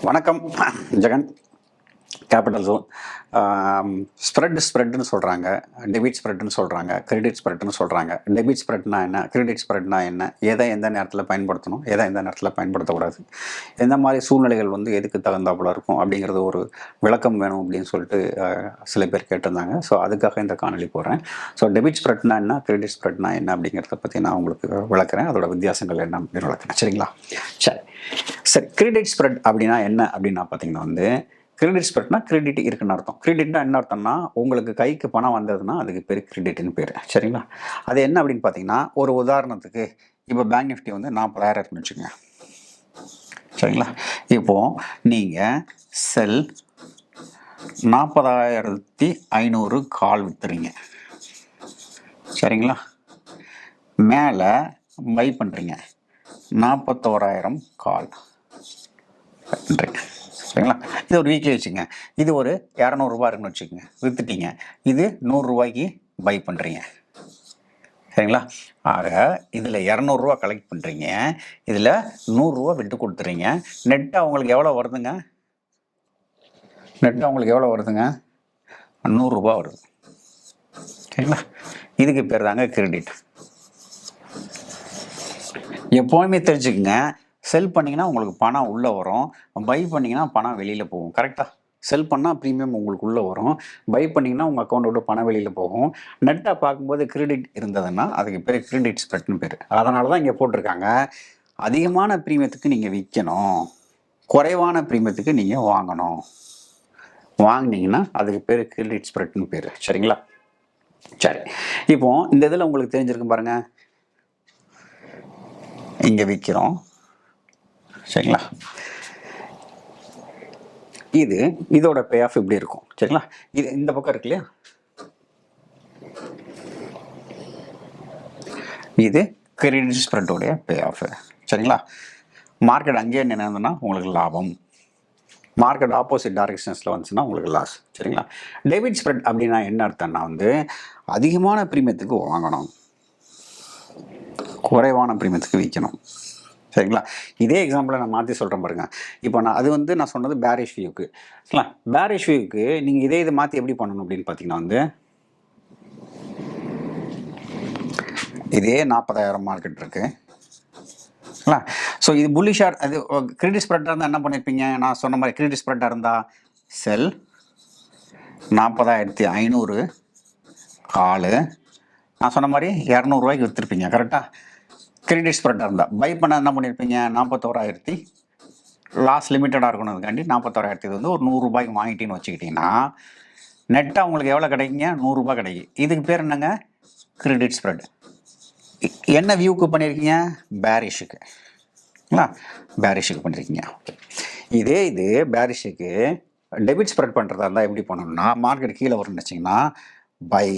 வணக்கம். Jagan capital zone. ஸ்ப்ரெட்டுன்னு சொல்கிறாங்க, debit ஸ்ப்ரெட்னு சொல்கிறாங்க, கிரெடிட் ஸ்ப்ரெட்னு சொல்கிறாங்க. டெபிட் ஸ்ப்ரெட்னா என்ன, கிரெடிட் ஸ்ப்ரெட்னா என்ன, எதை எந்த நேரத்தில் பயன்படுத்தணும், எதை எந்த நேரத்தில் பயன்படுத்தக்கூடாது, எந்த மாதிரி சூழ்நிலைகள் எதுக்கு தகுந்தாப்புல இருக்கும் அப்படிங்கிறது ஒரு விளக்கம் வேணும் அப்படின்னு சொல்லிட்டு சில பேர் கேட்டிருந்தாங்க. ஸோ அதுக்காக இந்த காணொலி போடுறேன். ஸோ டெபிட் ஸ்ப்ரெட்னா என்ன, கிரெடிட் ஸ்ப்ரெட்னா என்ன அப்படிங்கிறத பற்றி நான் உங்களுக்கு விளக்குறேன். அதோட வித்தியாசங்கள் என்ன அப்படின்னு விளக்குறேன். சரிங்களா? சரி, கிரெடிட் ஸ்ப்ரெட் அப்படின்னா என்ன அப்படின்னா பார்த்தீங்கன்னா கிரெடிட் ஸ்ப்ரெட்னா கிரெடிட் இருக்குன்னு அர்த்தம். கிரெடிட்னா என்ன அர்த்தம்னா, உங்களுக்கு கைக்கு பணம் வந்ததுன்னா அதுக்கு பேர் கிரெடிட்னு பேர். சரிங்களா? அது என்ன அப்படின்னு பார்த்தீங்கன்னா, ஒரு உதாரணத்துக்கு இப்போ பேங்க் நிஃப்டி 40,000 இருக்குன்னு வச்சுக்கோங்க. சரிங்களா? இப்போ நீங்கள் செல் 40,500 கால் விற்றுறீங்க. சரிங்களா? மேலே பை பண்ணுறீங்க 41,000 கால் பண்ணுறீங்க. சரிங்களா? இது ஒரு வீக்லி வச்சுங்க. இது ஒரு 200 ரூபா இருக்குன்னு வச்சுக்கோங்க, விற்றுட்டீங்க. இது 100 ரூபாய்க்கு பை பண்ணுறீங்க. சரிங்களா? ஆக இதில் 200 ரூபா கலெக்ட் பண்ணுறீங்க, இதில் 100 ரூபா விட்டு கொடுத்துறீங்க. நெட்டாக உங்களுக்கு எவ்வளோ வருதுங்க? 100 ரூபா வருது. சரிங்களா? இதுக்கு பேர் தாங்க கிரெடிட். எப்போவுமே தெரிஞ்சுக்குங்க, செல் பண்ணிங்கன்னா உங்களுக்கு பணம் உள்ளே வரும், பை பண்ணிங்கன்னா பணம் வெளியில் போகும். கரெக்டாக? செல் பண்ணால் ப்ரீமியம் உங்களுக்கு உள்ளே வரும், பை பண்ணிங்கன்னா உங்கள் அக்கௌண்ட்டை விட்டு பணம் வெளியில் போகும். நெட்டாக பார்க்கும்போது கிரெடிட் இருந்ததுன்னா அதுக்கு பேர் கிரெடிட் ஸ்ப்ரெட்னு பேர். அதனால தான் இங்கே போட்டிருக்காங்க, அதிகமான ப்ரீமியத்துக்கு நீங்கள் விற்கணும், குறைவான ப்ரீமியத்துக்கு நீங்கள் வாங்கணும். வாங்கினீங்கன்னா அதுக்கு பேர் கிரெடிட் ஸ்ப்ரெட்னு பேர். சரிங்களா? சரி, இப்போ இந்த இதில் உங்களுக்கு தெரிஞ்சிருக்கும் பாருங்கள், இங்கே விற்கிறோம். சரிங்களா? இதோட பே ஆஃப் இப்படி இருக்கும். சரிங்களா? இது இந்த பக்கம் இருக்கு இல்லையா, இது கிரெடிட் ஸ்ப்ரெட்டோடைய பே ஆஃப். சரிங்களா? மார்க்கெட் அங்கேயே நினைந்ததுன்னா உங்களுக்கு லாபம், மார்க்கெட் ஆப்போசிட் டைரக்ஷன்ஸில் வந்துச்சுன்னா உங்களுக்கு லாஸ். சரிங்களா? டெபிட் ஸ்ப்ரெட் அப்படின்னா என்ன அர்த்தம்னா அதிகமான ப்ரீமியத்துக்கு வாங்கணும், குறைவான ப்ரீமியத்துக்கு விற்கணும். சரிங்களா? இதே எக்ஸாம்பிளை நான் மாற்றி சொல்கிறேன் பாருங்க. இப்போ நான் சொன்னது பேரிஷ் வியூக்கு. சரிங்களா? பேரிஷ் வியூக்கு நீங்கள் இதை மாற்றி எப்படி பண்ணணும் அப்படின்னு பார்த்தீங்கன்னா இதே 40,000 மார்க்கெட் இருக்கு. ஸோ இது புல்லிஷாக, அது கிரெடிட் ஸ்ப்ரெட்டாக இருந்தால் என்ன பண்ணியிருப்பீங்க? நான் சொன்ன மாதிரி கிரெடிட் ஸ்ப்ரெட்டாக இருந்தால் செல் 40,500 கால், நான் சொன்ன மாதிரி 200 ரூபாய்க்கு விற்றுருப்பீங்க. கரெக்டாக? கிரெடிட் ஸ்ப்ரெட்டாக இருந்தால் பை பண்ண என்ன பண்ணியிருப்பீங்க? 41,000 லாஸ் லிமிட்டடாக இருக்கணும்காண்டி 41,000 இது ஒரு 100 ரூபாய்க்கு வாங்கிட்டீங்கன்னு வச்சுக்கிட்டிங்கன்னா நெட்டாக உங்களுக்கு எவ்வளோ கிடைக்குங்க? 100 ரூபாய் கிடைக்கும். இதுக்கு பேர் என்னங்க? Credit spread. என்ன வியூக்கு பண்ணியிருக்கீங்க? பேரிஷுக்கு. பேரிஷுக்கு பண்ணியிருக்கீங்க. இது பேரிஷுக்கு டெபிட் ஸ்ப்ரெட் பண்ணுறதா இருந்தால் எப்படி பண்ணணும்னா, மார்க்கெட் கீழே வரும்னு வச்சிங்கன்னா பை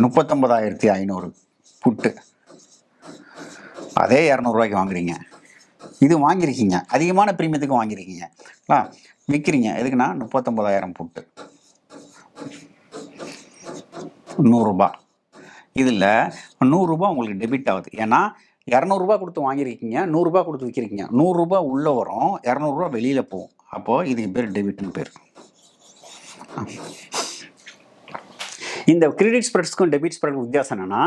39,500 புட்டு, அதே 200 ரூபாய்க்கு வாங்குறீங்க. இது வாங்கியிருக்கீங்க, அதிகமான ப்ரீமியத்துக்கு வாங்கியிருக்கீங்க. விற்கிறீங்க எதுக்குன்னா 39,000 புட்டு 100 ரூபா. இதில் 100 ரூபா உங்களுக்கு டெபிட் ஆகுது. ஏன்னா 200 ரூபா கொடுத்து வாங்கியிருக்கீங்க, 100 ரூபா கொடுத்து விற்கிறீங்க. 100 ரூபா உள்ளே வரும், 200 ரூபா வெளியில் போகும். அப்போது இதுக்கு பேர் டெபிட்னு பேர். இந்த கிரெடிட் ஸ்ப்ரெட்ஸ்க்கும் டெபிட் ஸ்ப்ரெட்க்கும் வித்தியாசம் என்னன்னா,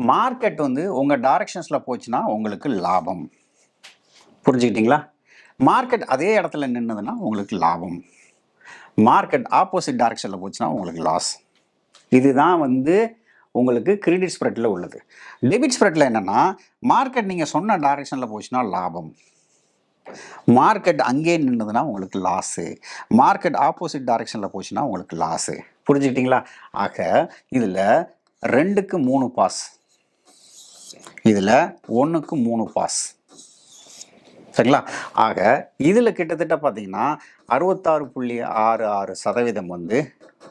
மார்க்கெட் உங்கள் டைரக்ஷன்ஸில் போச்சுன்னா உங்களுக்கு லாபம். புரிஞ்சுக்கிட்டீங்களா? மார்க்கெட் அதே இடத்துல நின்றுதுன்னா உங்களுக்கு லாபம், மார்க்கெட் ஆப்போசிட் டைரக்ஷனில் போச்சுன்னா உங்களுக்கு லாஸ். இதுதான் உங்களுக்கு கிரெடிட் ஸ்ப்ரெட்டில் உள்ளது. டெபிட் ஸ்ப்ரெட்டில் என்னென்னா, மார்க்கெட் நீங்கள் சொன்ன டைரக்ஷனில் போச்சுன்னா லாபம், மார்க்கெட் அங்கே நின்றுதுன்னா உங்களுக்கு லாஸு, மார்க்கெட் ஆப்போசிட் டைரக்ஷனில் போச்சுன்னா உங்களுக்கு லாஸு. புரிஞ்சுக்கிட்டீங்களா? ஆக இதில் 2க்கு 3 பாஸ், இதில் 1க்கு 3 பாஸ். சரிங்களா? ஆக இதில் கிட்டத்தட்ட பார்த்தீங்கன்னா 66.66%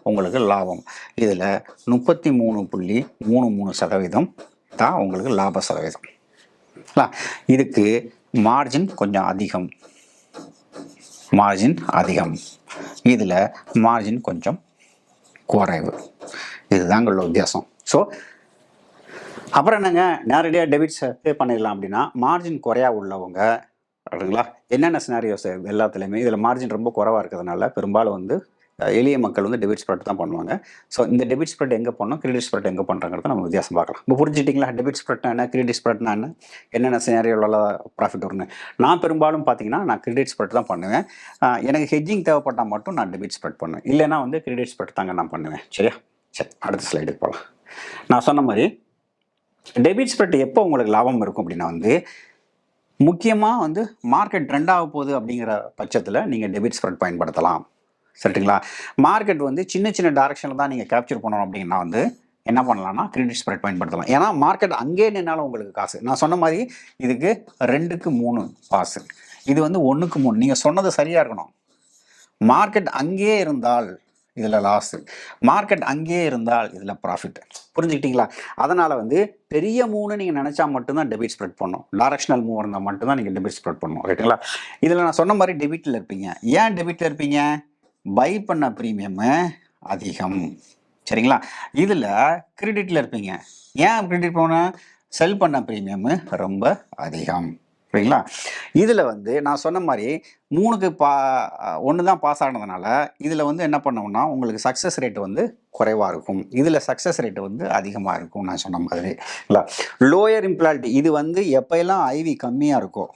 உங்களுக்கு லாபம், இதில் 33.33% தான் உங்களுக்கு லாப சதவீதம். இதுக்கு மார்ஜின் கொஞ்சம் அதிகம், இதில் மார்ஜின் கொஞ்சம் குறைவு. இதுதாங்க உள்ள வித்தியாசம். ஸோ அப்புறம் என்னங்க, நேரடியாக டெபிட்ஸை பே பண்ணிடலாம் அப்படின்னா, மார்ஜின் குறையா உள்ளவங்க கரெக்டுங்களா? என்னென்ன சினாரியோஸ் எல்லாத்துலேயுமே இதில் மார்ஜின் ரொம்ப குறைவாக இருக்கிறதுனால பெரும்பாலும் வந்து எளிய மக்கள் வந்து டெபிட் ஸ்ப்ரெட் தான் பண்ணுவாங்க. ஸோ இந்த டெபிட் ஸ்ப்ரெட் எங்கே பண்ணணும், கிரெடிட் ஸ்ப்ரெட் எங்கே பண்ணுறாங்கிறத நம்ம வித்தியாசம் பார்க்கலாம். இப்போ புரிஞ்சுட்டிங்களா? டெபிட் ஸ்ப்ரெட்னா என்ன, கிரெடிட் ஸ்ப்ரெட்னா என்ன, என்னென்ன சினாரியோவில் ப்ராஃபிட் வரும்னு. நான் பெரும்பாலும் பார்த்தீங்கன்னா நான் கிரெடிட் ஸ்ப்ரெட் தான் பண்ணுவேன். எனக்கு ஹெட்ஜிங் தேவைப்பட்டால் மட்டும் நான் டெபிட் ஸ்ப்ரெட் பண்ணுவேன். இல்லைனா வந்து கிரெடிட் ஸ்ப்ரெட் தாங்க நான் பண்ணுவேன். சரியா? சரி, அடுத்த ஸ்லைடுக்கு போகலாம். நான் சொன்ன மாதிரி டெபிட் ஸ்ப்ரெட் எப்போ உங்களுக்கு லாபம் இருக்கும் அப்படின்னா வந்து முக்கியமாக வந்து மார்க்கெட் ட்ரெண்ட் ஆக போகுது அப்படிங்கிற பட்சத்தில் நீங்கள் டெபிட் ஸ்ப்ரெட் பயன்படுத்தலாம். சரிங்களா? மார்க்கெட் வந்து சின்ன சின்ன டைரக்ஷனில் தான் நீங்கள் கேப்சர் பண்ணணும் அப்படின்னா வந்து என்ன பண்ணலாம்னா கிரெடிட் ஸ்ப்ரெட் பயன்படுத்தலாம். ஏன்னா மார்க்கெட் அங்கேயே நின்னாலும் உங்களுக்கு காசு. நான் சொன்ன மாதிரி இதுக்கு 2க்கு 3 பாஸ், இது வந்து 1க்கு 3. நீங்கள் சொன்னது சரியாக இருக்கணும். மார்க்கெட் அங்கேயே இருந்தால் இதில் லாஸு, மார்க்கெட் அங்கேயே இருந்தால் இதில் ப்ராஃபிட். புரிஞ்சுக்கிட்டீங்களா? அதனால் வந்து பெரிய 3 நீங்கள் நினச்சா மட்டும்தான் டெபிட் ஸ்ப்ரெட் பண்ணணும். டைரக்ஷனல் மூவ் இருந்தால் மட்டும்தான் நீங்கள் டெபிட் ஸ்ப்ரெட் பண்ணணும். ரைட்டுங்களா? இதில் நான் சொன்ன மாதிரி டெபிட்டில் இருப்பீங்க. ஏன் டெபிட்டில் இருப்பீங்க? பை பண்ண ப்ரீமியமு அதிகம். சரிங்களா? இதில் கிரெடிட்டில் இருப்பீங்க. ஏன் கிரெடிட் பண்ண? செல் பண்ண ப்ரீமியமு ரொம்ப அதிகம். சரிங்களா? இதில் வந்து நான் சொன்ன மாதிரி 3க்கு 1 தான் பாஸ் ஆனதுனால இதில் வந்து என்ன பண்ணோம்னா உங்களுக்கு சக்ஸஸ் ரேட் வந்து குறைவாக இருக்கும். இதில் சக்ஸஸ் ரேட் வந்து அதிகமாக இருக்கும். நான் சொன்ன மாதிரி இல்லை. லோயர் இம்ப்ளாலிட்டி இது வந்து எப்போயெல்லாம் ஐவி கம்மியாக இருக்கோ,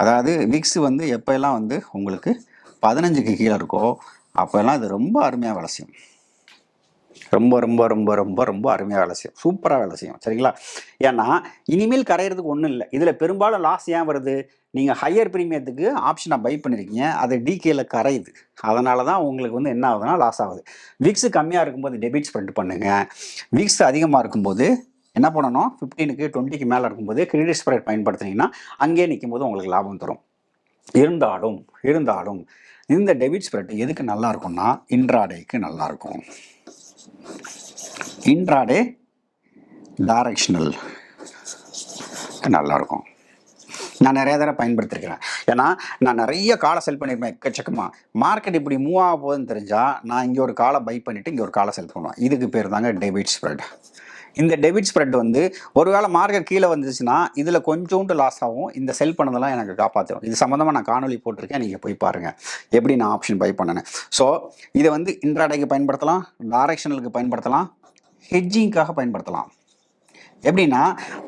அதாவது விக்ஸ் வந்து எப்போயெல்லாம் வந்து உங்களுக்கு 15க்கு கீழே இருக்கோ அப்போல்லாம் இது ரொம்ப அருமையாக வேலை செய்யும். ரொம்ப ரொம்ப ரொம்ப ரொம்ப ரொம்ப அருமையாக வேலை செய்யும். சூப்பராக வேலை செய்யும். சரிங்களா? ஏன்னா இனிமேல் கரையிறதுக்கு ஒன்றும் இல்லை. இதில் பெரும்பாலும் லாஸ் ஏன் வருது? நீங்கள் ஹையர் ப்ரீமியத்துக்கு ஆப்ஷனை பை பண்ணியிருக்கீங்க, அது டிகேல கரையுது. அதனால தான் உங்களுக்கு வந்து என்ன ஆகுதுன்னா லாஸ் ஆகுது. விக்ஸ் கம்மியாக இருக்கும்போது டெபிட் ஸ்ப்ரெட் பண்ணுங்கள். விக்ஸ் அதிகமாக இருக்கும்போது என்ன பண்ணணும்? 15க்கு 20க்கு மேலே இருக்கும்போது கிரெடிட் ஸ்ப்ரெட் பயன்படுத்தினீங்கன்னா அங்கேயே நிற்கும் போது உங்களுக்கு லாபம் தரும். இருந்தாலும் இந்த டெபிட் ஸ்ப்ரெட் எதுக்கு நல்லா இருக்கும்னா இன்ட்ராடேக்கு நல்லா இருக்கும். இன்ட்ராடே டைரக்ஷனல் நல்லா இருக்கும். நான் நிறைய தடவை பயன்படுத்திருக்கிறேன். ஏன்னா நான் நிறைய காலை செல் பண்ணியிருப்பேன். எக்கச்சக்கமாக மார்க்கெட் இப்படி மூவ் ஆக போகுதுன்னு தெரிஞ்சால் நான் இங்கே ஒரு காலை பை பண்ணிவிட்டு இங்கே ஒரு காலை செல் பண்ணுவேன். இதுக்கு பேர் தாங்க டெபிட் ஸ்ப்ரெட். இந்த டெபிட் ஸ்ப்ரெட் வந்து ஒருவேளை மார்க்கெட் கீழே வந்துச்சுன்னா இதில் கொஞ்சோண்டு லாஸ் ஆகும். இந்த செல் பண்ணதெல்லாம் எனக்கு காப்பாற்றும். இது சம்மந்தமாக நான் காணொலி போட்டிருக்கேன், நீங்கள் போய் பாருங்கள் எப்படி நான் ஆப்ஷன் பை பண்ணினேன். ஸோ இதை வந்து இன்ட்ராடேக்கு பயன்படுத்தலாம், டைரக்ஷனலுக்கு பயன்படுத்தலாம், ஹெட்ஜிங்காக பயன்படுத்தலாம். எப்படின்னா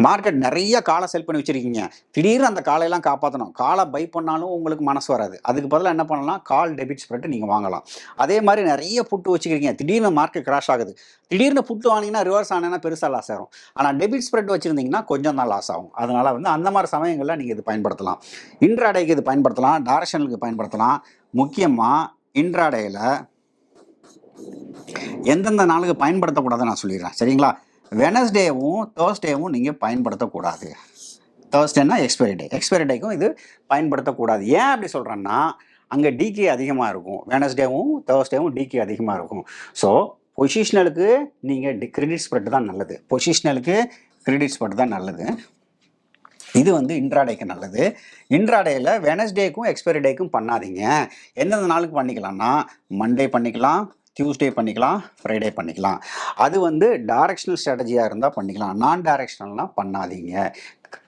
மார்க்கெட் நிறைய காலை செல் பண்ணி வச்சுருக்கீங்க, திடீர்னு அந்த காலையெல்லாம் காப்பாற்றணும். காலை பை பண்ணாலும் உங்களுக்கு மனசு வராது. அதுக்கு பதிலாக என்ன பண்ணலாம்? கால் டெபிட் ஸ்ப்ரெட் நீங்கள் வாங்கலாம். அதே மாதிரி நிறைய புட்டு வச்சுக்கிறீங்க, திடீர்னு மார்க்கெட் கிராஷ் ஆகுது, திடீர்னு புட்டு வாங்கினீங்கன்னா ரிவர்ஸ் ஆனேன்னா பெருசாக லாஸ் ஆகும். ஆனால் டெபிட் ஸ்ப்ரெட் வச்சுருந்தீங்கன்னா கொஞ்சம் தான் லாஸ் ஆகும். அதனால் வந்து அந்த மாதிரி சமயங்களில் நீங்கள் இது பயன்படுத்தலாம். இன்ட்ராடேக்கு இது பயன்படுத்தலாம், டைரக்ஷனலுக்கு பயன்படுத்தலாம். முக்கியமாக இன்ட்ராடேயில் எந்தெந்த நாளுக்கு பயன்படுத்தக்கூடாதுன்னு நான் சொல்லிடுறேன். சரிங்களா? வெனஸ்டேவும் தேர்ஸ்டேவும் நீங்கள் பயன்படுத்தக்கூடாது. தேர்ஸ்டேனா எக்ஸ்பைரி டேக்கும் இது பயன்படுத்தக்கூடாது. ஏன் அப்படி சொல்கிறேன்னா அங்கே டிகே அதிகமாக இருக்கும். வெனஸ்டேவும் தேர்ஸ்டேவும் டிகே அதிகமாக இருக்கும். ஸோ பொசிஷனலுக்கு நீங்கள் கிரெடிட் ஸ்ப்ரெட் தான் நல்லது. இது வந்து இன்ட்ராடேக்கு நல்லது. இன்ட்ராடேயில் வெனஸ்டேக்கும் எக்ஸ்பைரி டேக்கும் பண்ணாதீங்க. எந்தெந்த நாளுக்கு பண்ணிக்கலாம்னா மண்டே பண்ணிக்கலாம், டியூஸ்டே பண்ணிக்கலாம், ஃப்ரைடே பண்ணிக்கலாம். அது வந்து டைரக்ஷனல் ஸ்ட்ராட்டஜியாக இருந்தால் பண்ணிக்கலாம். நான் டைரக்ஷனல்னால் பண்ணாதீங்க.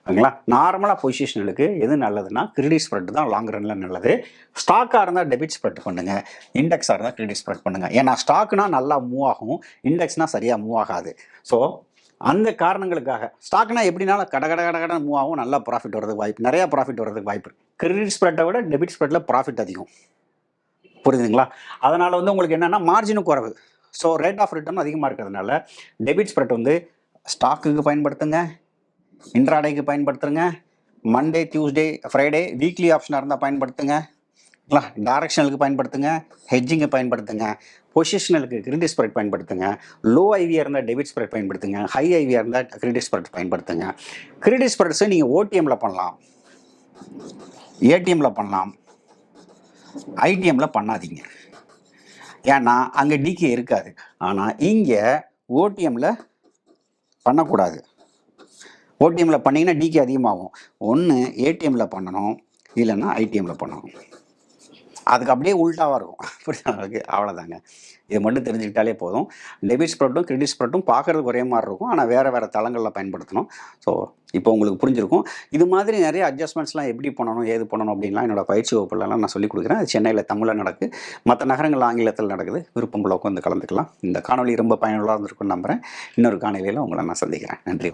ஓகேங்களா? நார்மலாக பொசிஷனலுக்கு எது நல்லதுன்னா கிரெடிட் ஸ்ப்ரெட் தான் லாங் ரனில் நல்லது. ஸ்டாக்காக இருந்தால் டெபிட் ஸ்ப்ரெட் பண்ணுங்கள், இண்டெக்ஸாக இருந்தால் கிரெடிட் ஸ்ப்ரெட் பண்ணுங்கள். ஏன்னா ஸ்டாக்னா நல்லா மூவ் ஆகும், இண்டெக்ஸ்னால் சரியாக மூவ் ஆகாது. ஸோ அந்த காரணங்களுக்காக ஸ்டாக்னா எப்படினாலும் கடை மூவ் ஆகும், நல்லா ப்ராஃபிட் வரதுக்கு வாய்ப்பு, நிறையா ப்ராஃபிட் வரதுக்கு வாய்ப்பு. கிரெடிட் ஸ்ப்ரெட்டை விட டெபிட் ஸ்ப்ரெட்டில் ப்ராஃபிட் அதிகம். புரியுதுங்களா? அதனால் வந்து உங்களுக்கு என்னென்னா மார்ஜினும் குறைவு. ஸோ ரேட் ஆஃப் ரிட்டர்ன் அதிகமாக இருக்கிறதுனால டெபிட் ஸ்ப்ரெட் வந்து ஸ்டாக்குக்கு பயன்படுத்துங்க, இன்ட்ராடேக்கு பயன்படுத்துங்க, மண்டே டியூஸ்டே ஃப்ரைடே வீக்லி ஆப்ஷனாக இருந்தால் பயன்படுத்துங்க, டைரக்ஷனலுக்கு பயன்படுத்துங்க, ஹெட்ஜிங்கை பயன்படுத்துங்க, பொசிஷனலுக்கு கிரெடிட் ஸ்ப்ரெட் பயன்படுத்துங்க, லோ ஐவியாக இருந்தால் டெபிட் ஸ்ப்ரெட் பயன்படுத்துங்க, ஹை ஐவியாக இருந்தால் கிரெடிட் ஸ்ப்ரெட் பயன்படுத்துங்க. கிரெடிட் ஸ்ப்ரெட்ஸை நீங்கள் ஓடிஎம்மில் பண்ணலாம், ஏடிஎம்மில் பண்ணலாம், ஐடிஎம்மில் பண்ணாதீங்க. ஏன்னா அங்கே டிகே இருக்காது. ஆனால் இங்கே ஓடிஎம்மில் பண்ணக்கூடாது. ஓடிஎம்மில் பண்ணிங்கன்னா டிகே அதிகமாகும். ஒன்று ஏடிஎம்மில் பண்ணணும், இல்லைன்னா ஐடிஎம்மில் பண்ணணும். அதுக்கு அப்படியே உல்ட்டாவாக இருக்கும். புரியுதா உங்களுக்கு? அவ்வளோதாங்க. இது மட்டும் தெரிஞ்சுக்கிட்டாலே போதும். டெபிட் ஸ்ப்ரெட்டும், கிரெடிட் ஸ்ப்ரெட்டும் பார்க்கறதுக்கு ஒரே மாரி இருக்கும். ஆனா வேற தளங்கள்ல பயன்படுத்தணும். ஸோ இப்போ உங்களுக்கு புரிஞ்சிருக்கும். இது மாதிரி நெறைய அட்ஜஸ்ட்மெண்ட்ஸ்லாம் எப்படி பண்ணணும், ஏது பண்ணணும் அப்படின்லாம் என்னோட பயிற்சி வகுப்புலலாம் நான் சொல்லிக் குடுக்குறேன். அது சென்னையில தமிழ்ல நடக்குது. மத்த நகரங்கள்ல ஆங்கிலத்தில நடக்குது. விருப்பம் உள்ளவங்க வந்து கலந்துக்கலாம். இந்த காணொளி ரொம்ப பயனுள்ளதா இருந்திருக்கும்னு நம்புறேன். இன்னொரு காணொளியில உங்கள நான் சந்திக்கிறேன். நன்றி.